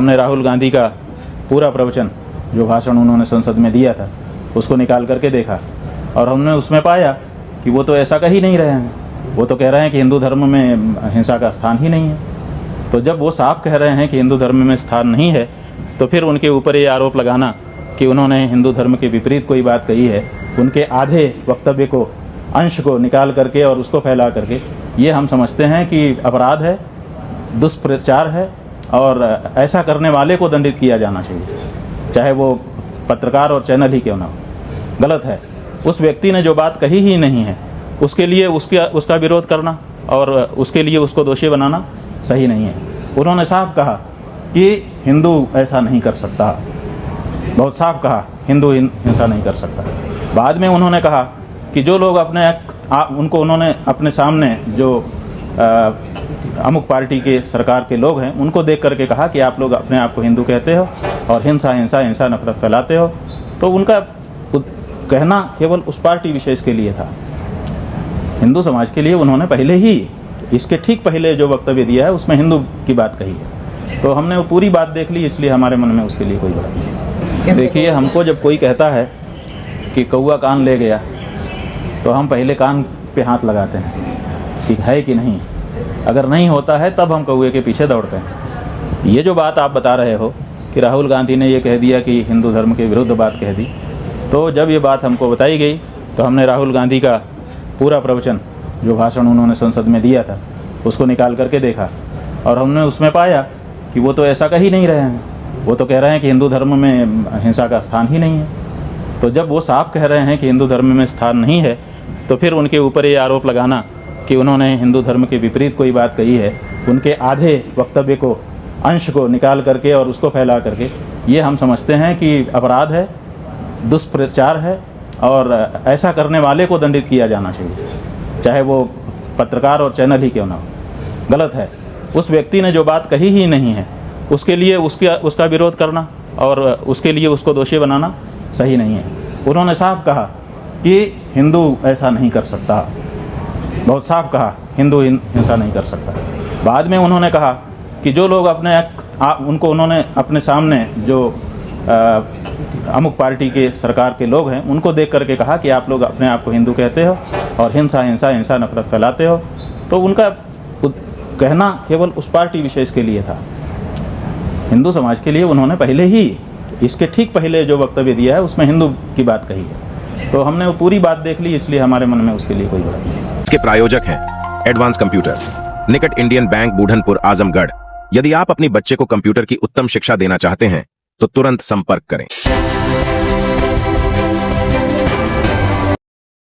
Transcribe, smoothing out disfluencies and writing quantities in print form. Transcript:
हमने राहुल गांधी का पूरा प्रवचन, जो भाषण उन्होंने संसद में दिया था, उसको निकाल करके देखा और हमने उसमें पाया कि वो तो ऐसा कह ही नहीं रहे हैं। वो तो कह रहे हैं कि हिंदू धर्म में हिंसा का स्थान ही नहीं है। तो जब वो साफ कह रहे हैं कि हिंदू धर्म में स्थान नहीं है, तो फिर उनके ऊपर ये आरोप लगाना कि उन्होंने हिंदू धर्म के विपरीत कोई बात कही है, उनके आधे वक्तव्य को, अंश को निकाल करके और उसको फैला करके, ये हम समझते हैं कि अपराध है, दुष्प्रचार है और ऐसा करने वाले को दंडित किया जाना चाहिए, चाहे वो पत्रकार और चैनल ही क्यों ना हो। गलत है। उस व्यक्ति ने जो बात कही ही नहीं है, उसके लिए उसका विरोध करना और उसके लिए उसको दोषी बनाना सही नहीं है। उन्होंने साफ कहा कि हिंदू ऐसा नहीं कर सकता, बहुत साफ कहा, हिंदू हिंसा नहीं कर सकता। बाद में उन्होंने कहा कि जो लोग उन्होंने अपने सामने जो अमुक पार्टी के सरकार के लोग हैं, उनको देख करके कहा कि आप लोग अपने आप को हिंदू कहते हो और हिंसा नफरत फैलाते हो। तो उनका कहना केवल उस पार्टी विशेष के लिए था। हिंदू समाज के लिए उन्होंने पहले ही, इसके ठीक पहले जो वक्तव्य दिया है उसमें हिंदू की बात कही है। तो हमने वो पूरी बात देख ली, इसलिए हमारे मन में उसके लिए कोई बात नहीं। देखिए, हमको जब कोई कहता है कि कौआ कान ले गया, तो हम पहले कान पे हाथ लगाते हैं कि है कि नहीं। अगर नहीं होता है तब हम कौए के पीछे दौड़ते हैं। ये जो बात आप बता रहे हो कि राहुल गांधी ने ये कह दिया कि हिंदू धर्म के विरुद्ध बात कह दी, तो जब ये बात हमको बताई गई तो हमने राहुल गांधी का पूरा प्रवचन, जो भाषण उन्होंने संसद में दिया था, उसको निकाल करके देखा और हमने उसमें पाया कि वो तो ऐसा कह ही नहीं रहे हैं। वो तो कह रहे हैं कि हिंदू धर्म में हिंसा का स्थान ही नहीं है। तो जब वो साफ कह रहे हैं कि हिंदू धर्म में स्थान नहीं है, तो फिर उनके ऊपर ये आरोप लगाना कि उन्होंने हिंदू धर्म के विपरीत कोई बात कही है, उनके आधे वक्तव्य को, अंश को निकाल करके और उसको फैला करके, ये हम समझते हैं कि अपराध है, दुष्प्रचार है और ऐसा करने वाले को दंडित किया जाना चाहिए, चाहे वो पत्रकार और चैनल ही क्यों ना हो। गलत है। उस व्यक्ति ने जो बात कही ही नहीं है, उसके लिए उसका विरोध करना और उसके लिए उसको दोषी बनाना सही नहीं है। उन्होंने साफ कहा कि हिंदू ऐसा नहीं कर सकता, बहुत साफ कहा, हिंदू हिंसा नहीं कर सकता। बाद में उन्होंने कहा कि जो लोग उन्होंने अपने सामने जो अमुक पार्टी के सरकार के लोग हैं, उनको देख करके कहा कि आप लोग अपने आप को हिंदू कहते हो और हिंसा नफरत फैलाते हो। तो उनका कहना केवल उस पार्टी विशेष के लिए था। हिंदू समाज के लिए उन्होंने पहले ही, इसके ठीक पहले जो वक्तव्य दिया है उसमें हिंदू की बात कही है। तो हमने वो पूरी बात देख ली, इसलिए हमारे मन में उसके लिए कोई बात नहीं। इसके प्रायोजक हैं एडवांस कंप्यूटर, निकट इंडियन बैंक, बूढ़नपुर, आजमगढ़। यदि आप अपनी बच्चे को कंप्यूटर की उत्तम शिक्षा देना चाहते हैं तो तुरंत संपर्क करें।